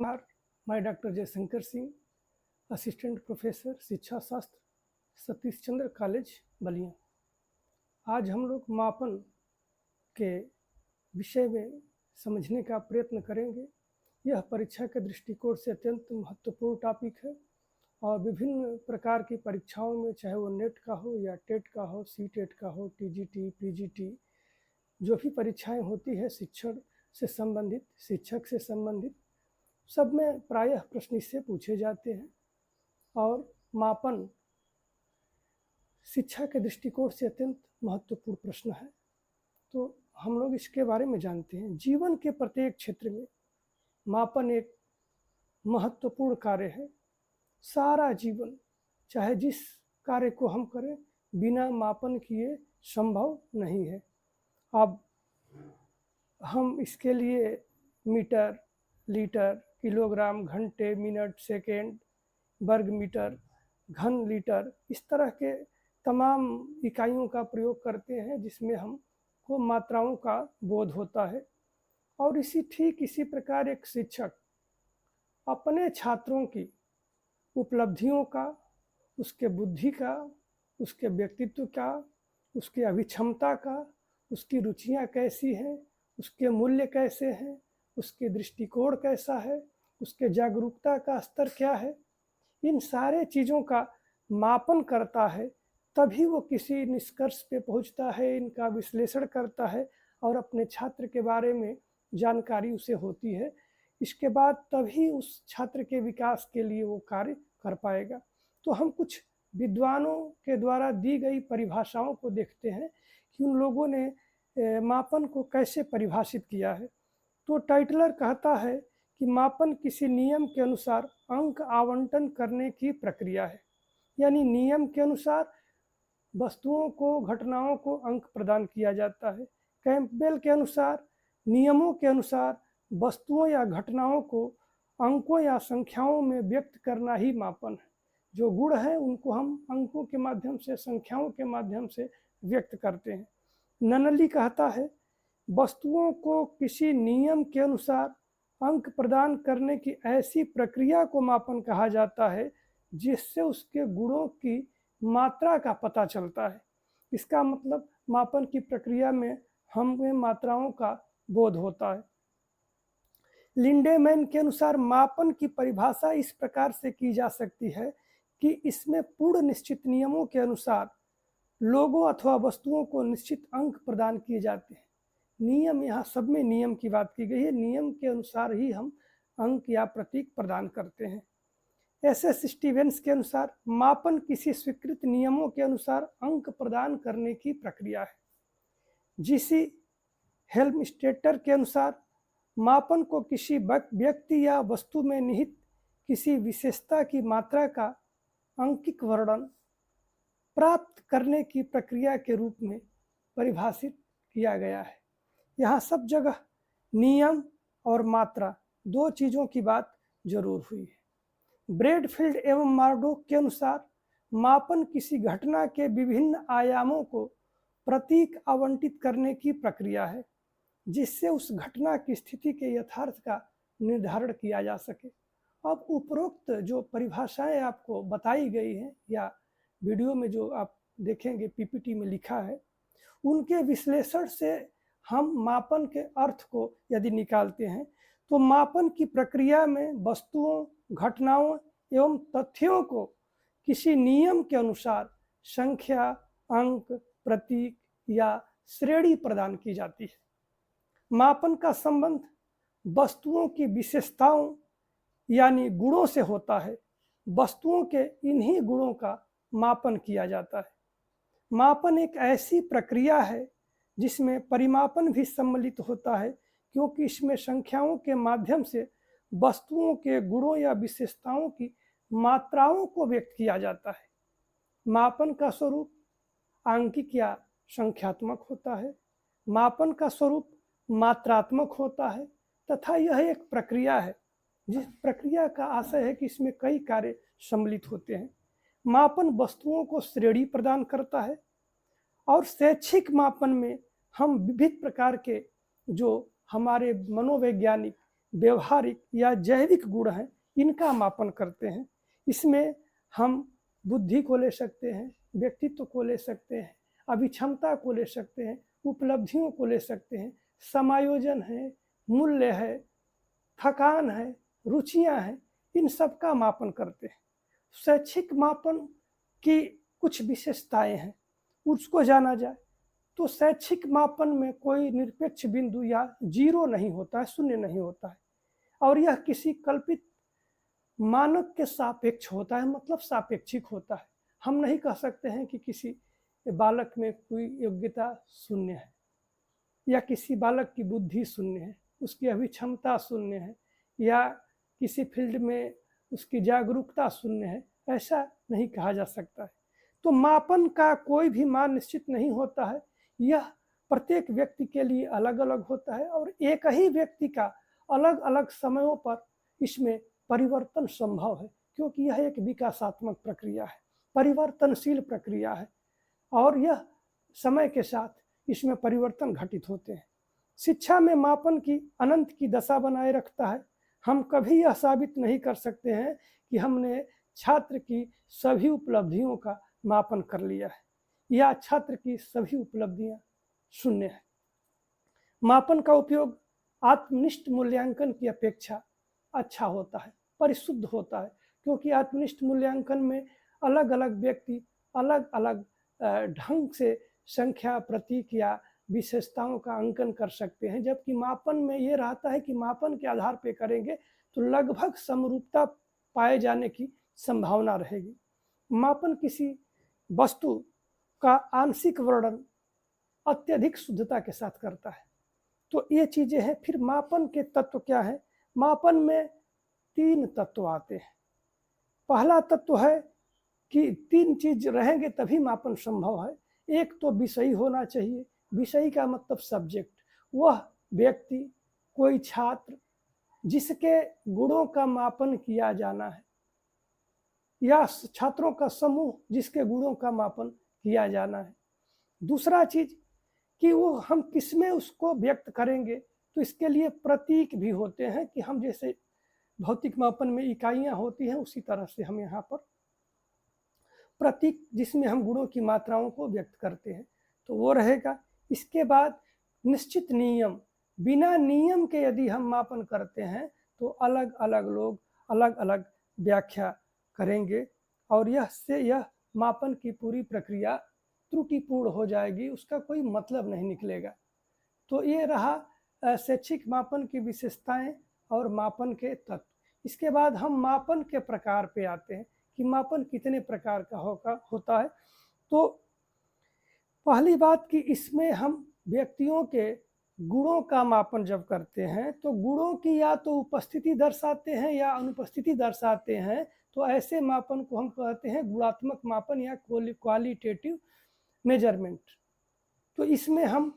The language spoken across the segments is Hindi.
नमस्कार, मैं doctor Jaishankar Singh, assistant professor शिक्षा शास्त्र, सतीश चंद्र कॉलेज बलिया। आज हम लोग मापन के विषय में समझने का प्रयत्न करेंगे। यह परीक्षा के दृष्टिकोण से अत्यंत महत्वपूर्ण टॉपिक है और विभिन्न प्रकार की परीक्षाओं में, चाहे वो नेट का हो या टेट का हो, सी टेट का हो, टीजीटी, पीजीटी, जो भी परीक्षाएं होती है शिक्षण से संबंधित, शिक्षक से संबंधित, सब में प्रायः प्रश्न इससे पूछे जाते हैं। और मापन शिक्षा के दृष्टिकोण से अत्यंत महत्वपूर्ण प्रश्न है, तो हम लोग इसके बारे में जानते हैं। जीवन के प्रत्येक क्षेत्र में मापन एक महत्वपूर्ण कार्य है। सारा जीवन, चाहे जिस कार्य को हम करें, बिना मापन किए संभव नहीं है। अब हम इसके लिए मीटर, लीटर, किलोग्राम, घंटे, मिनट, सेकेंड, वर्ग मीटर, घन लीटर, इस तरह के तमाम इकाइयों का प्रयोग करते हैं जिसमें हमको मात्राओं का बोध होता है। और ठीक इसी प्रकार एक शिक्षक अपने छात्रों की उपलब्धियों का, उसके बुद्धि का, उसके व्यक्तित्व का, उसकी अभिक्षमता का, उसकी रुचियाँ कैसी हैं, उसके मूल्य कैसे हैं, उसके दृष्टिकोण कैसा है, उसके जागरूकता का स्तर क्या है, इन सारे चीज़ों का मापन करता है। तभी वो किसी निष्कर्ष पे पहुंचता है, इनका विश्लेषण करता है और अपने छात्र के बारे में जानकारी उसे होती है। इसके बाद तभी उस छात्र के विकास के लिए वो कार्य कर पाएगा। तो हम कुछ विद्वानों के द्वारा दी गई परिभाषाओं को देखते हैं कि उन लोगों ने मापन को कैसे परिभाषित किया है। तो टाइटलर कहता है कि मापन किसी नियम के अनुसार अंक आवंटन करने की प्रक्रिया है। यानी नियम के अनुसार वस्तुओं को, घटनाओं को अंक प्रदान किया जाता है। कैंपबेल के अनुसार नियमों के अनुसार वस्तुओं या घटनाओं को अंकों या संख्याओं में व्यक्त करना ही मापन है। जो गुण है उनको हम अंकों के माध्यम से, संख्याओं के माध्यम से व्यक्त करते हैं। ननली कहता है वस्तुओं को किसी नियम के अनुसार अंक प्रदान करने की ऐसी प्रक्रिया को मापन कहा जाता है जिससे उसके गुणों की मात्रा का पता चलता है। इसका मतलब मापन की प्रक्रिया में हमें मात्राओं का बोध होता है। लिंडेमैन के अनुसार मापन की परिभाषा इस प्रकार से की जा सकती है कि इसमें पूर्ण निश्चित नियमों के अनुसार लोगों अथवा वस्तुओं को निश्चित अंक प्रदान किए जाते हैं। नियम, यहाँ सब में नियम की बात की गई है। नियम के अनुसार ही हम अंक या प्रतीक प्रदान करते हैं। एस स्टीवेंस के अनुसार मापन किसी स्वीकृत नियमों के अनुसार अंक प्रदान करने की प्रक्रिया है। जीसी हेल्मस्टेटर के अनुसार मापन को किसी व्यक्ति या वस्तु में निहित किसी विशेषता की मात्रा का अंकिक वर्णन प्राप्त करने की प्रक्रिया के रूप में परिभाषित किया गया है। यहाँ सब जगह नियम और मात्रा, दो चीज़ों की बात जरूर हुई है। ब्रेडफील्ड एवं मार्डोक के अनुसार मापन किसी घटना के विभिन्न आयामों को प्रतीक आवंटित करने की प्रक्रिया है जिससे उस घटना की स्थिति के यथार्थ का निर्धारण किया जा सके। अब उपरोक्त जो परिभाषाएं आपको बताई गई हैं या वीडियो में जो आप देखेंगे पीपीटी में लिखा है, उनके विश्लेषण से हम मापन के अर्थ को यदि निकालते हैं तो मापन की प्रक्रिया में वस्तुओं, घटनाओं एवं तथ्यों को किसी नियम के अनुसार संख्या, अंक, प्रतीक या श्रेणी प्रदान की जाती है। मापन का संबंध वस्तुओं की विशेषताओं यानी गुणों से होता है। वस्तुओं के इन्हीं गुणों का मापन किया जाता है। मापन एक ऐसी प्रक्रिया है जिसमें परिमापन भी सम्मिलित होता है क्योंकि इसमें संख्याओं के माध्यम से वस्तुओं के गुणों या विशेषताओं की मात्राओं को व्यक्त किया जाता है। मापन का स्वरूप आंकिक या संख्यात्मक होता है। मापन का स्वरूप मात्रात्मक होता है तथा यह एक प्रक्रिया है जिस प्रक्रिया का आशय है कि इसमें कई कार्य सम्मिलित होते हैं। मापन वस्तुओं को श्रेणी प्रदान करता है और शैक्षिक मापन में हम विविध प्रकार के जो हमारे मनोवैज्ञानिक व्यवहारिक या जैविक गुण हैं, इनका मापन करते हैं। इसमें हम बुद्धि को ले सकते हैं, व्यक्तित्व को ले सकते हैं, अभिक्षमता को ले सकते हैं, उपलब्धियों को ले सकते हैं, समायोजन है, मूल्य है, थकान है, रुचियां हैं, इन सब का मापन करते हैं। शैक्षिक मापन की कुछ विशेषताएं हैं, उसको जाना जाए तो शैक्षिक मापन में कोई निरपेक्ष बिंदु या जीरो नहीं होता है, शून्य नहीं होता है, और यह किसी कल्पित मानक के सापेक्ष होता है, मतलब सापेक्षिक होता है। हम नहीं कह सकते हैं कि किसी बालक में कोई योग्यता शून्य है या किसी बालक की बुद्धि शून्य है, उसकी अभिक्षमता शून्य है, या किसी फील्ड में उसकी जागरूकता शून्य है, ऐसा नहीं कहा जा सकता है। तो मापन का कोई भी मान निश्चित नहीं होता है, यह प्रत्येक व्यक्ति के लिए अलग अलग होता है, और एक ही व्यक्ति का अलग अलग समयों पर इसमें परिवर्तन संभव है, क्योंकि यह एक विकासात्मक प्रक्रिया है, परिवर्तनशील प्रक्रिया है, और यह समय के साथ इसमें परिवर्तन घटित होते हैं। शिक्षा में मापन की अनंत की दशा बनाए रखता है। हम कभी यह साबित नहीं कर सकते हैं कि हमने छात्र की सभी उपलब्धियों का मापन कर लिया है या छात्र की सभी उपलब्धियां शून्य है। मापन का उपयोग आत्मनिष्ठ मूल्यांकन की अपेक्षा अच्छा होता है, परिशुद्ध होता है, क्योंकि आत्मनिष्ठ मूल्यांकन में अलग अलग व्यक्ति अलग अलग ढंग से संख्या, प्रतीक या विशेषताओं का अंकन कर सकते हैं, जबकि मापन में ये रहता है कि मापन के आधार पर करेंगे तो लगभग समरूपता पाए जाने की संभावना रहेगी। मापन किसी वस्तु का आंशिक वर्णन अत्यधिक शुद्धता के साथ करता है। तो ये चीजें हैं। फिर मापन के तत्व क्या है? मापन में 3 तत्व आते हैं। पहला तत्व है कि 3 चीज रहेंगे तभी मापन संभव है। एक तो विषयी होना चाहिए। विषयी का मतलब सब्जेक्ट, वह व्यक्ति, कोई छात्र जिसके गुणों का मापन किया जाना है, या छात्रों का समूह जिसके गुणों का मापन किया जाना है। दूसरा चीज कि वो हम किस में उसको व्यक्त करेंगे, तो इसके लिए प्रतीक भी होते हैं कि हम जैसे भौतिक मापन में इकाइयां होती हैं, उसी तरह से हम यहाँ पर प्रतीक जिसमें हम गुणों की मात्राओं को व्यक्त करते हैं, तो वो रहेगा। इसके बाद निश्चित नियम, बिना नियम के यदि हम मापन करते हैं तो अलग अलग लोग अलग अलग व्याख्या करेंगे, और यह मापन की पूरी प्रक्रिया त्रुटिपूर्ण हो जाएगी, उसका कोई मतलब नहीं निकलेगा। तो ये रहा शैक्षिक मापन की विशेषताएं और मापन के तत्व। इसके बाद हम मापन के प्रकार पे आते हैं कि मापन कितने प्रकार का होता है। तो पहली बात कि इसमें हम व्यक्तियों के गुणों का मापन जब करते हैं तो गुणों की या तो उपस्थिति दर्शाते हैं या अनुपस्थिति दर्शाते हैं, तो ऐसे मापन को हम कहते हैं गुणात्मक मापन या क्वालिटेटिव मेजरमेंट। तो इसमें हम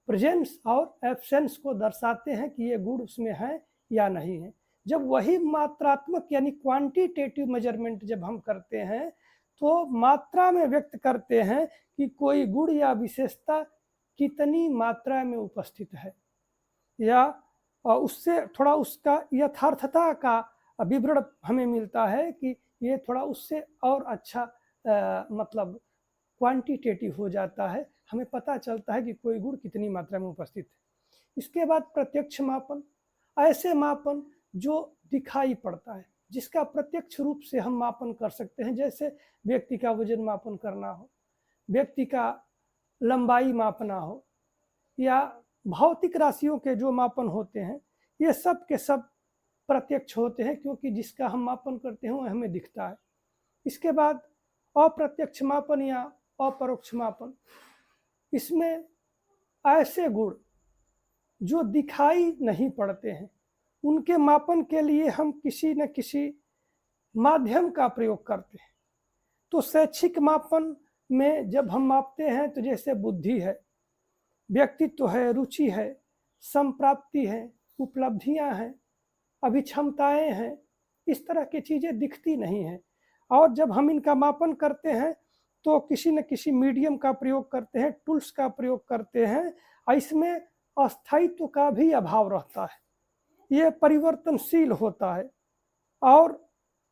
प्रेजेंस और एब्सेंस को दर्शाते हैं कि ये गुण उसमें है या नहीं है। जब वही मात्रात्मक यानी क्वांटिटेटिव मेजरमेंट जब हम करते हैं तो मात्रा में व्यक्त करते हैं कि कोई गुण या विशेषता कितनी मात्रा में उपस्थित है, या उससे थोड़ा उसका यथार्थता का विवरण हमें मिलता है कि ये थोड़ा उससे और अच्छा मतलब क्वांटिटेटिव हो जाता है, हमें पता चलता है कि कोई गुण कितनी मात्रा में उपस्थित है। इसके बाद प्रत्यक्ष मापन, ऐसे मापन जो दिखाई पड़ता है, जिसका प्रत्यक्ष रूप से हम मापन कर सकते हैं, जैसे व्यक्ति का वजन मापन करना हो, व्यक्ति का लंबाई मापना हो, या भौतिक राशियों के जो मापन होते हैं, ये सब के सब प्रत्यक्ष होते हैं, क्योंकि जिसका हम मापन करते हैं वो हमें दिखता है। इसके बाद अप्रत्यक्ष मापन या अपरोक्ष मापन, इसमें ऐसे गुण जो दिखाई नहीं पड़ते हैं, उनके मापन के लिए हम किसी न किसी माध्यम का प्रयोग करते हैं। तो शैक्षिक मापन में जब हम मापते हैं तो जैसे बुद्धि है, व्यक्तित्व है, रुचि है, संप्राप्ति है, उपलब्धियां हैं, अभिक्षमताएं हैं, इस तरह की चीज़ें दिखती नहीं हैं। और जब हम इनका मापन करते हैं तो किसी न किसी मीडियम का प्रयोग करते हैं, टूल्स का प्रयोग करते हैं, इसमें अस्थायित्व का भी अभाव रहता है। ये परिवर्तनशील होता है। और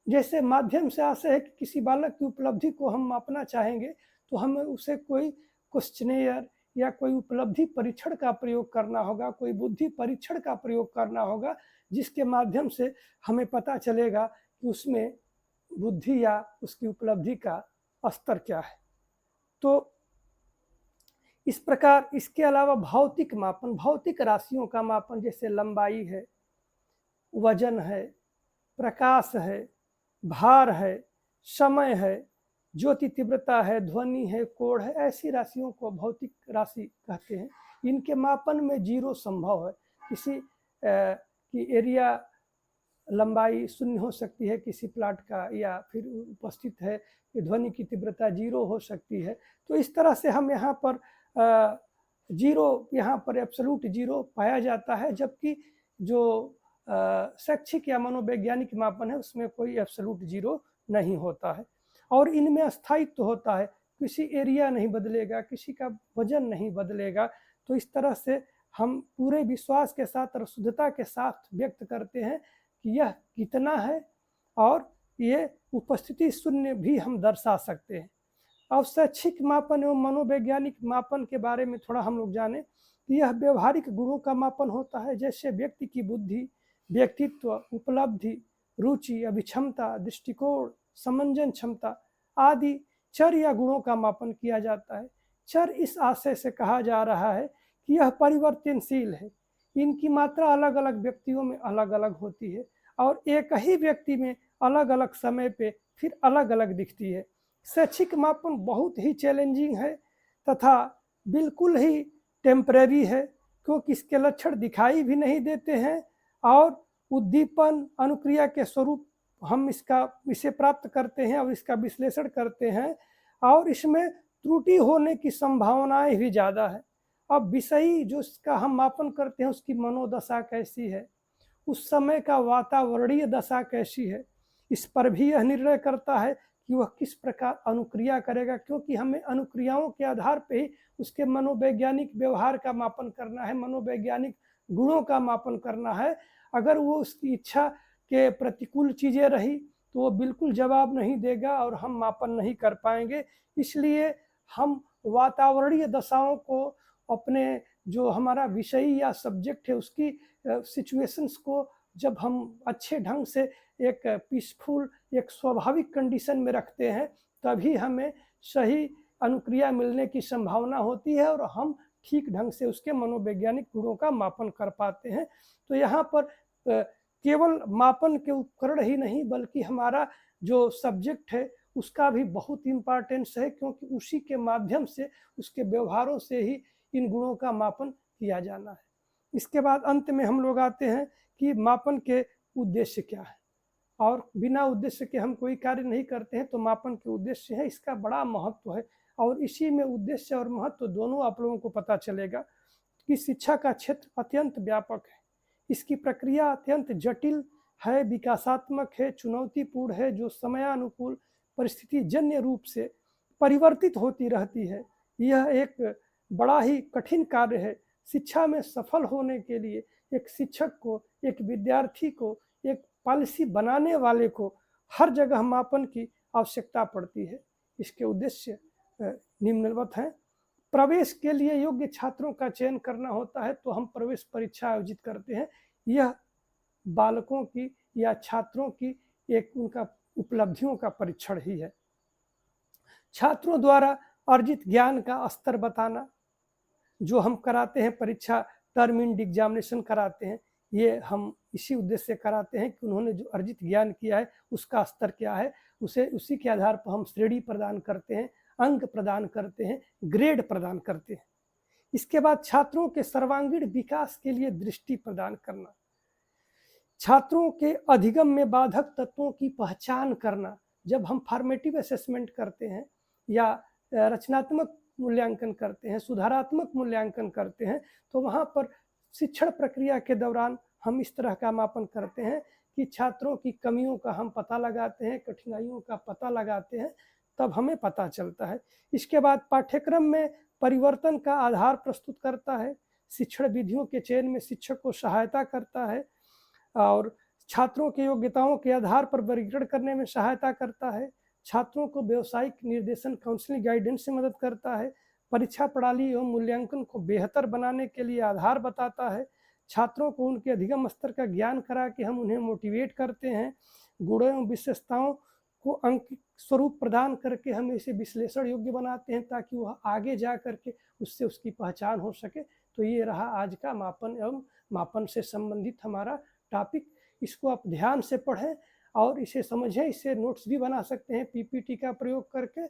जैसे माध्यम से आशय है कि किसी बालक की उपलब्धि को हम मापना चाहेंगे तो हमें उसे कोई क्वेश्चनेयर या कोई उपलब्धि परीक्षण का प्रयोग करना होगा, कोई बुद्धि परीक्षण का प्रयोग करना होगा, जिसके माध्यम से हमें पता चलेगा कि उसमें बुद्धि या उसकी उपलब्धि का स्तर क्या है। तो इस प्रकार इसके अलावा भौतिक मापन, भौतिक राशियों का मापन, जैसे लंबाई है, वजन है, प्रकाश है, भार है, समय है, ज्योति तीव्रता है, ध्वनि है, कोण है, ऐसी राशियों को भौतिक राशि कहते हैं। इनके मापन में जीरो संभव है। किसी की एरिया लंबाई शून्य हो सकती है किसी प्लाट का, या फिर उपस्थित है कि ध्वनि की तीव्रता जीरो हो सकती है। तो इस तरह से हम यहाँ पर जीरो, यहाँ पर एब्सोल्यूट जीरो पाया जाता है, जबकि जो शैक्षिक या मनोवैज्ञानिक मापन है उसमें कोई एब्सोल्यूट जीरो नहीं होता है। और इनमें स्थायित्व होता है, किसी एरिया नहीं बदलेगा, किसी का वजन नहीं बदलेगा। तो इस तरह से हम पूरे विश्वास के साथ और शुद्धता के साथ व्यक्त करते हैं कि यह कितना है, और ये उपस्थिति शून्य भी हम दर्शा सकते हैं। अब शैक्षिक मापन एवं मनोवैज्ञानिक मापन के बारे में थोड़ा हम लोग जानें कि यह व्यवहारिक गुणों का मापन होता है, जैसे व्यक्ति की बुद्धि, व्यक्तित्व, उपलब्धि, रुचि, अभिक्षमता, दृष्टिकोण, समंजन क्षमता आदि चर या गुणों का मापन किया जाता है। चर इस आशय से कहा जा रहा है कि यह परिवर्तनशील है, इनकी मात्रा अलग अलग व्यक्तियों में अलग अलग होती है और एक ही व्यक्ति में अलग अलग समय पे फिर अलग अलग दिखती है। शैक्षिक मापन बहुत ही चैलेंजिंग है तथा बिल्कुल ही टेम्परेरी है, क्योंकि इसके लक्षण दिखाई भी नहीं देते हैं और उद्दीपन अनुक्रिया के स्वरूप हम इसे प्राप्त करते हैं और इसका विश्लेषण करते हैं, और इसमें त्रुटि होने की संभावनाएं भी ज़्यादा है। अब विषयी जो इसका हम मापन करते हैं उसकी मनोदशा कैसी है, उस समय का वातावरणीय दशा कैसी है, इस पर भी यह निर्णय करता है कि वह किस प्रकार अनुक्रिया करेगा, क्योंकि हमें अनुक्रियाओं के आधार पर ही उसके मनोवैज्ञानिक व्यवहार का मापन करना है, मनोवैज्ञानिक गुणों का मापन करना है। अगर वो उसकी इच्छा के प्रतिकूल चीज़ें रही तो वो बिल्कुल जवाब नहीं देगा और हम मापन नहीं कर पाएंगे। इसलिए हम वातावरणीय दशाओं को, अपने जो हमारा विषय या सब्जेक्ट है उसकी सिचुएशंस को जब हम अच्छे ढंग से एक पीसफुल, एक स्वाभाविक कंडीशन में रखते हैं, तभी हमें सही अनुक्रिया मिलने की संभावना होती है और हम ठीक ढंग से उसके मनोवैज्ञानिक गुणों का मापन कर पाते हैं। तो यहाँ पर केवल मापन के उपकरण ही नहीं बल्कि हमारा जो सब्जेक्ट है उसका भी बहुत इम्पोर्टेंस है, क्योंकि उसी के माध्यम से, उसके व्यवहारों से ही इन गुणों का मापन किया जाना है। इसके बाद अंत में हम लोग आते हैं कि मापन के उद्देश्य क्या है, और बिना उद्देश्य के हम कोई कार्य नहीं करते हैं। तो मापन के उद्देश्य है, इसका बड़ा महत्व है और इसी में उद्देश्य और महत्व दोनों आप लोगों को पता चलेगा कि शिक्षा का क्षेत्र अत्यंत व्यापक है, इसकी प्रक्रिया अत्यंत जटिल है, विकासात्मक है, चुनौतीपूर्ण है, जो समयानुकूल परिस्थिति जन्य रूप से परिवर्तित होती रहती है। यह एक बड़ा ही कठिन कार्य है। शिक्षा में सफल होने के लिए एक शिक्षक को, एक विद्यार्थी को, एक पॉलिसी बनाने वाले को हर जगह मापन की आवश्यकता पड़ती है। इसके उद्देश्य निम्नवत हैं। प्रवेश के लिए योग्य छात्रों का चयन करना होता है तो हम प्रवेश परीक्षा आयोजित करते हैं। यह बालकों की या छात्रों की एक उनका उपलब्धियों का परीक्षण ही है। छात्रों द्वारा अर्जित ज्ञान का स्तर बताना, जो हम कराते हैं परीक्षा, टर्म इंड एग्जामिनेशन कराते हैं, ये हम इसी उद्देश्य से कराते हैं कि उन्होंने जो अर्जित ज्ञान किया है उसका स्तर क्या है, उसी के आधार पर हम श्रेणी प्रदान करते हैं, अंक प्रदान करते हैं, ग्रेड प्रदान करते हैं। इसके बाद छात्रों के सर्वांगीण विकास के लिए दृष्टि प्रदान करना, छात्रों के अधिगम में बाधक तत्वों की पहचान करना। जब हम फॉर्मेटिव असेसमेंट करते हैं या रचनात्मक मूल्यांकन करते हैं, सुधारात्मक मूल्यांकन करते हैं, तो वहाँ पर शिक्षण प्रक्रिया के दौरान हम इस तरह का मापन करते हैं कि छात्रों की कमियों का हम पता लगाते हैं, कठिनाइयों का पता लगाते हैं, तब हमें पता चलता है। इसके बाद पाठ्यक्रम में परिवर्तन का आधार प्रस्तुत करता है, शिक्षण विधियों के चयन में शिक्षक को सहायता करता है, और छात्रों की योग्यताओं के आधार पर वर्गीकरण करने में सहायता करता है, छात्रों को व्यावसायिक निर्देशन काउंसलिंग गाइडेंस से मदद करता है, परीक्षा प्रणाली एवं मूल्यांकन को बेहतर बनाने के लिए आधार बताता है, छात्रों को उनके अधिगम स्तर का ज्ञान करा के हम उन्हें मोटिवेट करते हैं, गुणों एवं विशेषताओं को अंक स्वरूप प्रदान करके हम इसे विश्लेषण योग्य बनाते हैं ताकि वह आगे जा करके उससे उसकी पहचान हो सके। तो ये रहा आज का मापन एवं मापन से संबंधित हमारा टॉपिक। इसको आप ध्यान से पढ़ें और इसे समझें, इससे नोट्स भी बना सकते हैं पीपीटी का प्रयोग करके।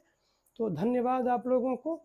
तो धन्यवाद आप लोगों को।